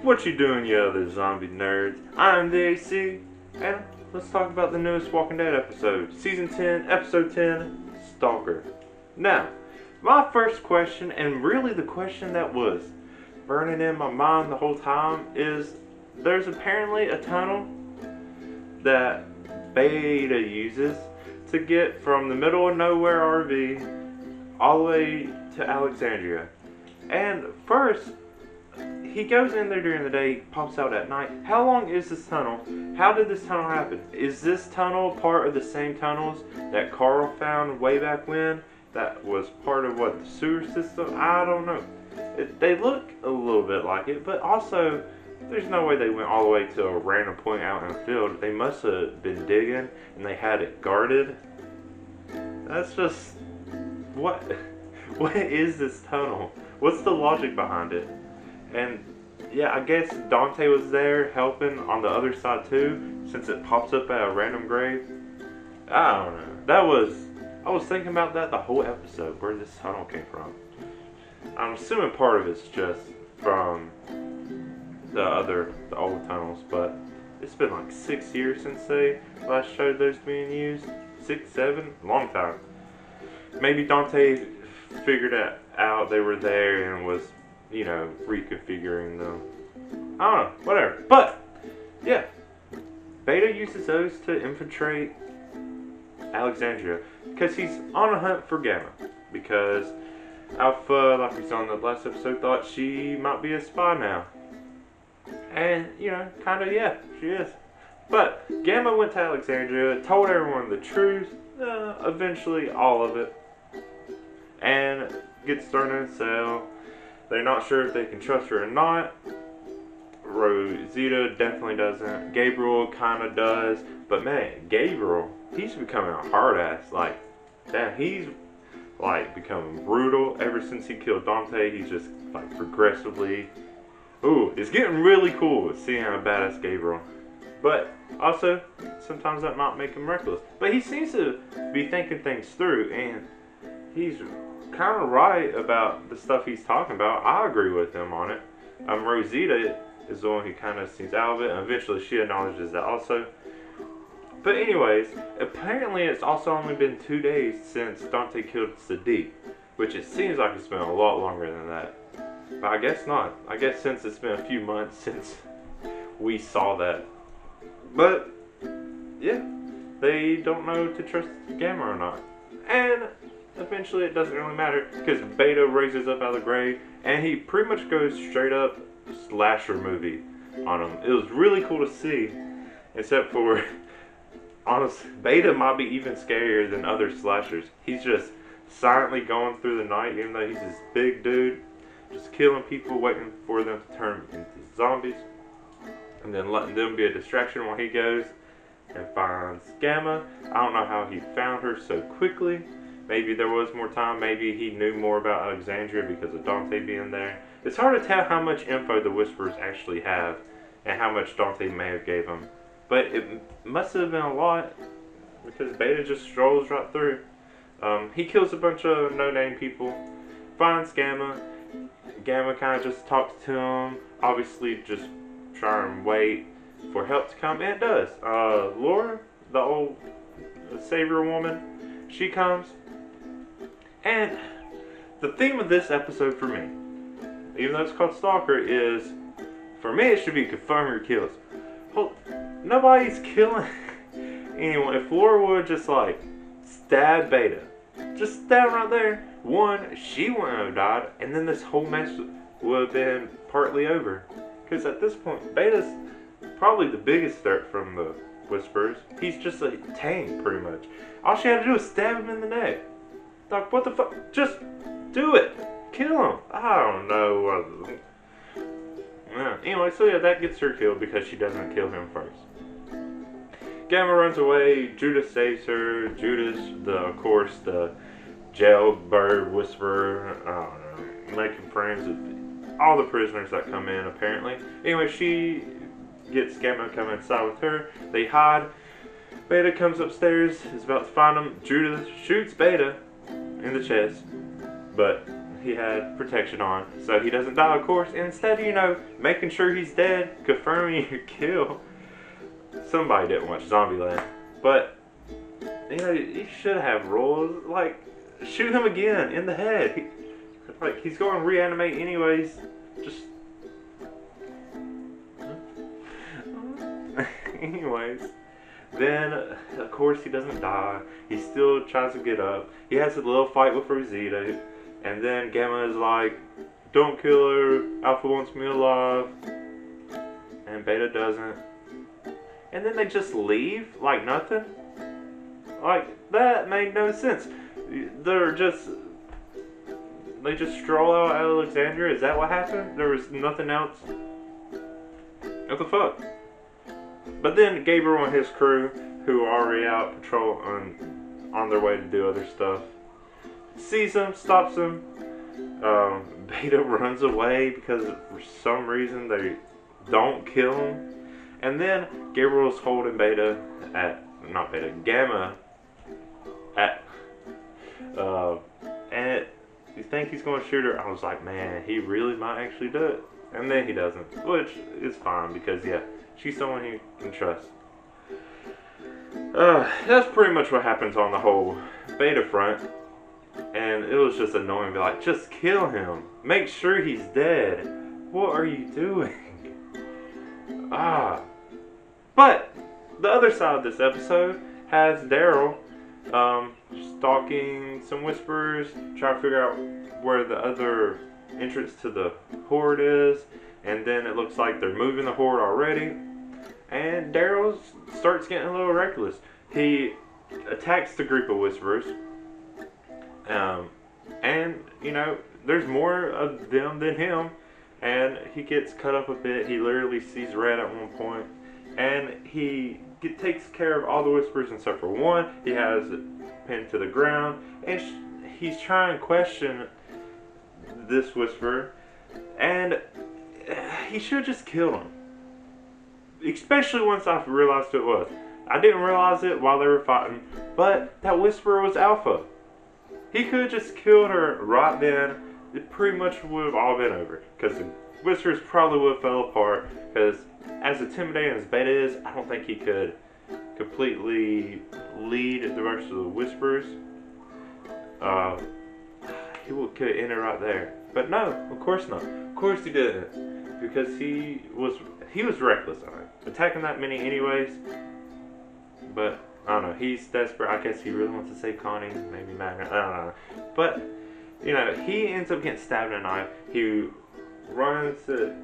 What you doing, you other zombie nerds? I'm the AC, and let's talk about the newest Walking Dead episode, Season 10, Episode 10, Stalker. Now, my first question, and really the question that was burning in my mind the whole time, is there's apparently a tunnel that Beta uses to get from the middle of nowhere RV all the way to Alexandria. And first, he goes in there during the day, pops out at night. How long is this tunnel? How did this tunnel happen? Is this tunnel part of the same tunnels that Carl found way back when? That was part of what, the sewer system? I don't know. They look a little bit like it, but also there's no way they went all the way to a random point out in the field. They must have been digging and they had it guarded. That's just, what is this tunnel? What's the logic behind it? And yeah, I guess Dante was there helping on the other side too, since it pops up at a random grave. I don't know. I was thinking about that the whole episode, where this tunnel came from. I'm assuming part of it's just from the old tunnels, but it's been like 6 years since they last showed those being used. 6, 7, long time. Maybe Dante figured it out, they were there and was, reconfiguring them. I don't know, whatever. But, yeah. Beta uses those to infiltrate Alexandria because he's on a hunt for Gamma. Because Alpha, like we saw in the last episode, thought she might be a spy now. And, kinda, yeah, she is. But Gamma went to Alexandria, told everyone the truth, eventually all of it, and gets thrown in a cell. They're not sure if they can trust her or not. Rosita definitely doesn't. Gabriel kind of does. But man, Gabriel, he's becoming a hard ass. Like, damn, he's like becoming brutal. Ever since he killed Dante, he's just like progressively. Ooh, it's getting really cool seeing how badass Gabriel. But also, sometimes that might make him reckless. But he seems to be thinking things through, and he's kind of right about the stuff he's talking about. I agree with him on it. Rosita is the one who kind of seems out of it, and eventually she acknowledges that also. But anyways, apparently it's also only been 2 days since Dante killed Sadiq, which it seems like it's been a lot longer than that. But I guess not. I guess since it's been a few months since we saw that. But, yeah, they don't know to trust Gamma or not. And eventually it doesn't really matter because Beta raises up out of the grave and he pretty much goes straight up slasher movie on him. It was really cool to see, except for, honestly, Beta might be even scarier than other slashers. He's just silently going through the night, even though he's this big dude, just killing people, waiting for them to turn into zombies, and then letting them be a distraction while he goes and finds Gamma. I don't know how he found her so quickly. Maybe there was more time. Maybe he knew more about Alexandria because of Dante being there. It's hard to tell how much info the Whisperers actually have and how much Dante may have gave them. But it must have been a lot because Beta just strolls right through. He kills a bunch of no-name people, finds Gamma. Gamma kind of just talks to him. Obviously just try and wait for help to come. And it does. Laura, the old savior woman, she comes. And the theme of this episode for me, even though it's called Stalker, is, for me it should be confirm your kills. Nobody's killing anyone. If Laura would just like stab Beta, just stab right there, one, she wouldn't have died, and then this whole mess would have been partly over. Because at this point, Beta's probably the biggest threat from the Whisperers. He's just a tank, pretty much. All she had to do was stab him in the neck. Like, what the fuck? Just do it. Kill him. I don't know. Yeah. Anyway, so yeah, that gets her killed because she doesn't kill him first. Gamma runs away. Judas saves her. Judas, of course, the jailbird whisperer. I don't know. Making friends with all the prisoners that come in, apparently. Anyway, she gets Gamma to come inside with her. They hide. Beta comes upstairs, is about to find him. Judas shoots Beta in the chest, but he had protection on, so he doesn't die, of course. Instead, making sure he's dead, confirming your kill. Somebody didn't watch Zombieland, but you should have rules. Like, shoot him again in the head. He's going to reanimate anyways. Just anyways. Then, of course, he doesn't die. He still tries to get up. He has a little fight with Rosita. And then Gamma is like, don't kill her. Alpha wants me alive. And Beta doesn't. And then they just leave like nothing. Like, that made no sense. They just stroll out Alexandria. Is that what happened? There was nothing else? What the fuck? But then Gabriel and his crew, who are already out patrol on their way to do other stuff, sees him, stops him. Beta runs away because for some reason they don't kill him. And then Gabriel's holding Gamma at, and you think he's going to shoot her. I was like, man, he really might actually do it. And then he doesn't, which is fine because, yeah, she's someone he can trust. That's pretty much what happens on the whole Beta front. And it was just annoying. Be like, just kill him. Make sure he's dead. What are you doing? But the other side of this episode has Daryl stalking some Whisperers, trying to figure out where the other entrance to the horde is. And then it looks like they're moving the horde already. And Daryl starts getting a little reckless. He attacks the group of Whisperers. And, there's more of them than him. And he gets cut up a bit. He literally sees red at one point. And he takes care of all the Whisperers except for one. He has it pinned to the ground. And he's trying to question this Whisperer. And he should have just killed him. Especially once I realized who it was. I didn't realize it while they were fighting. But that Whisperer was Alpha. He could have just killed her right then. It pretty much would have all been over. Because the Whisperers probably would have fell apart. Because as intimidating as Beta is, I don't think he could completely lead the rest of the Whisperers. He could have ended right there. But no, of course not. Of course he didn't. Because he was reckless on it. Attacking that many anyways. But I don't know, he's desperate. I guess he really wants to save Connie, maybe Magnet, I don't know. But, he ends up getting stabbed in the eye. He runs to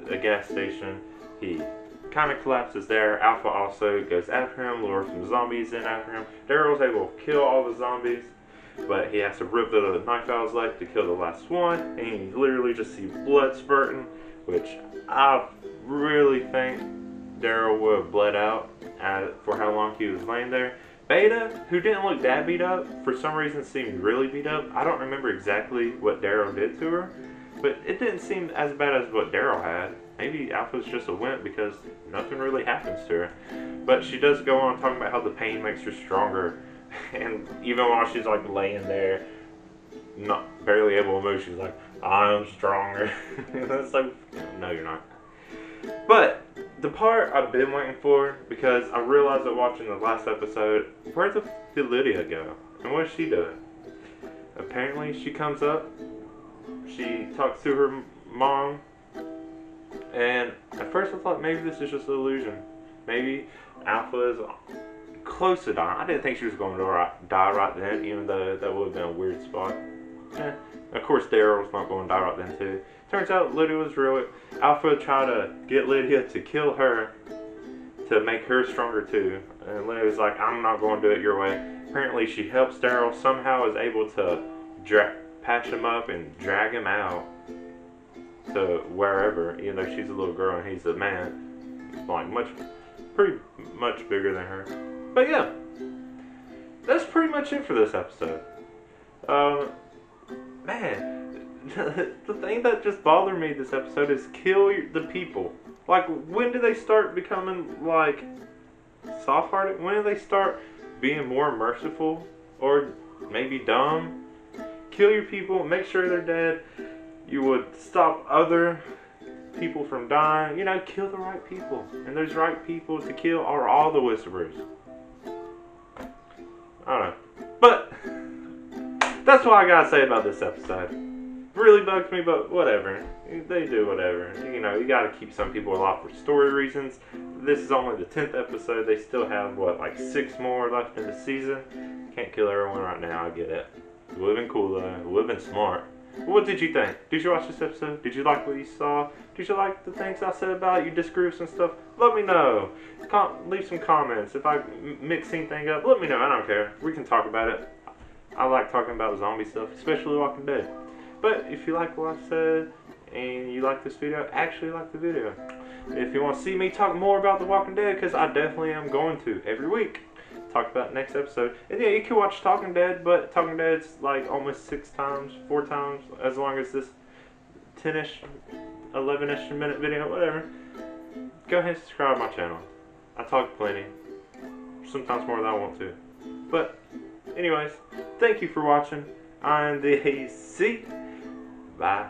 a gas station. He kind of collapses there. Alpha also goes after him, lures some zombies in after him. Daryl's able to kill all the zombies, but he has to rip the knife out of his leg to kill the last one. And you literally just see blood spurting, which I really think Daryl would have bled out for how long he was laying there. Beta, who didn't look that beat up, for some reason seemed really beat up. I don't remember exactly what Daryl did to her, but it didn't seem as bad as what Daryl had. Maybe Alpha's just a wimp because nothing really happens to her. But she does go on talking about how the pain makes her stronger. And even while she's like laying there, not barely able to move, she's like, I'm stronger. That's like, no, you're not. But the part I've been waiting for, because I realized that watching the last episode, where the f did Lydia go? And what is she doing? Apparently she comes up, she talks to her mom, and at first I thought maybe this is just an illusion. Maybe Alpha is close to dying. I didn't think she was going to die right then, even though that would have been a weird spot. Of course Daryl's not going to die right then too. Turns out Lydia was real. Alpha tried to get Lydia to kill her to make her stronger too. And Lydia was like, I'm not going to do it your way. Apparently she helps Daryl, somehow is able to patch him up and drag him out to wherever, even though she's a little girl and he's a man. Like pretty much bigger than her. But yeah, that's pretty much it for this episode. Man, the thing that just bothered me this episode is kill the people. Like, when do they start becoming, like, soft-hearted? When do they start being more merciful? Or maybe dumb? kill your people, make sure they're dead. You would stop other people from dying. You know, kill the right people. And those right people to kill are all the whisperers. I don't know. But that's what I gotta say about this episode. Really bugs me, but whatever. They do whatever. You know, you gotta keep some people alive for story reasons. This is only the 10th episode. They still have, what, like 6 more left in the season? Can't kill everyone right now, I get it. Living cool though. Living smart. What did you think? Did you watch this episode? Did you like what you saw? Did you like the things I said about it? You disagree with some stuff? Let me know. Leave some comments. If I mix anything up, let me know. I don't care. We can talk about it. I like talking about zombie stuff, especially Walking Dead. But if you like what I said and you like this video, actually like the video. If you want to see me talk more about The Walking Dead, because I definitely am going to every week. Talk about next episode. And yeah, you can watch Talking Dead, but Talking Dead's like almost 4 times as long as this 10-ish, 11-ish minute video, whatever. Go ahead and subscribe to my channel. I talk plenty. Sometimes more than I want to. But, anyways, thank you for watching. I'm the AC. Bye.